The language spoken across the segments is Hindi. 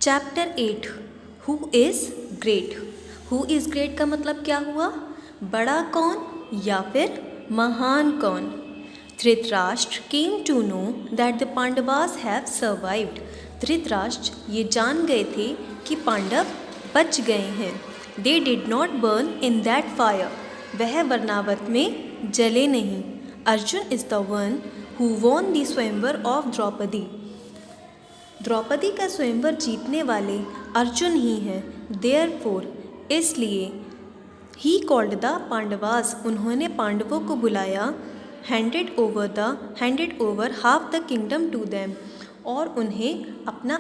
Chapter 8 who is great. Who is great का मतलब क्या हुआ? बड़ा कौन या फिर महान कौन। Dhritarashtra came to know that the Pandavas have survived. Dhritarashtra ये जान गए थे कि पांडव बच गए हैं। They did not burn in that fire. वह वर्णावत में जले नहीं। Arjun is the one who won the swayamvar of Draupadi. Draupadi का स्वयंवर जीतने वाले अर्जुन ही हैं। देयरफॉर इसलिए ही कॉल्ड द पांडवास उन्होंने पांडवों को बुलाया। Handed over half the kingdom to them और उन्हें अपना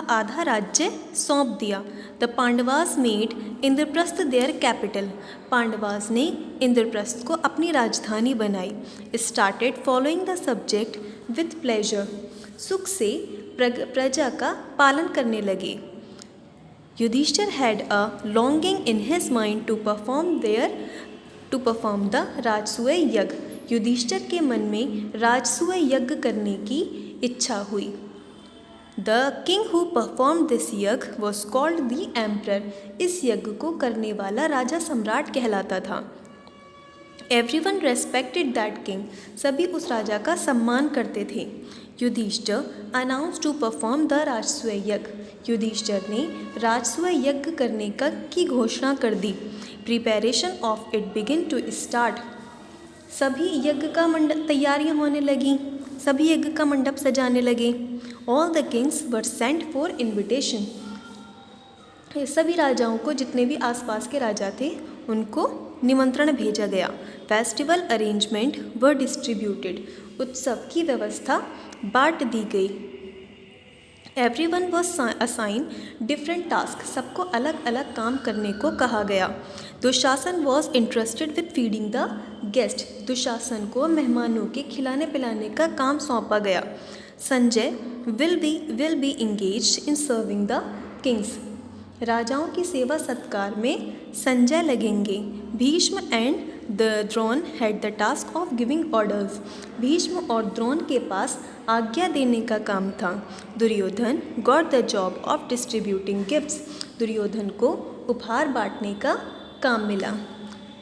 आधा राज्य सौंप दिया। The Pandavas made Indraprastha their capital. Pandavas ने इंद्रप्रस्थ को अपनी राजधानी बनाई। Started following the subject with pleasure. सुख से प्रजा का पालन करने लगे। Yudhishthir had a longing in his mind to perform the Rajasuya yagya. Yudhishthir के मन में राजसूय यज्ञ करने की इच्छा हुई। The king who perform this yagya was called the emperor. इस यज्ञ को करने वाला राजा सम्राट कहलाता था। Everyone respected that king. सभी उस राजा का सम्मान करते थे। Yudhishthir announce to perform the Rajasuya yagya. Yudhishthir ने राजसूय यज्ञ करने की घोषणा कर दी। Preparation of it begin to start. सभी यज्ञ का तैयारियां होने लगीं। सभी यज्ञ का मंडप सजाने लगे। All the Kings were sent for invitation. सभी राजाओं को, जितने भी आसपास के राजा थे, उनको निमंत्रण भेजा गया। Festival arrangement were distributed. उत्सव की व्यवस्था बांट दी गई। Everyone was assign different task. सबको अलग अलग काम करने को कहा गया। Dushasan was interested with feeding the guest. Dushasan को मेहमानों के खिलाने पिलाने का काम सौंपा गया। Sanjay will be engaged in serving the kings. राजाओं की सेवा सत्कार में संजय लगेंगे। Bhishma and the Drona had the task of giving orders. Bhishma और द्रोण के पास आज्ञा देने का काम था। Duryodhan got the job of distributing gifts. Duryodhan को उपहार बांटने का काम मिला।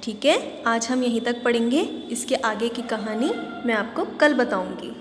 ठीक है, आज हम यहीं तक पढ़ेंगे। इसके आगे की कहानी मैं आपको कल बताऊंगी।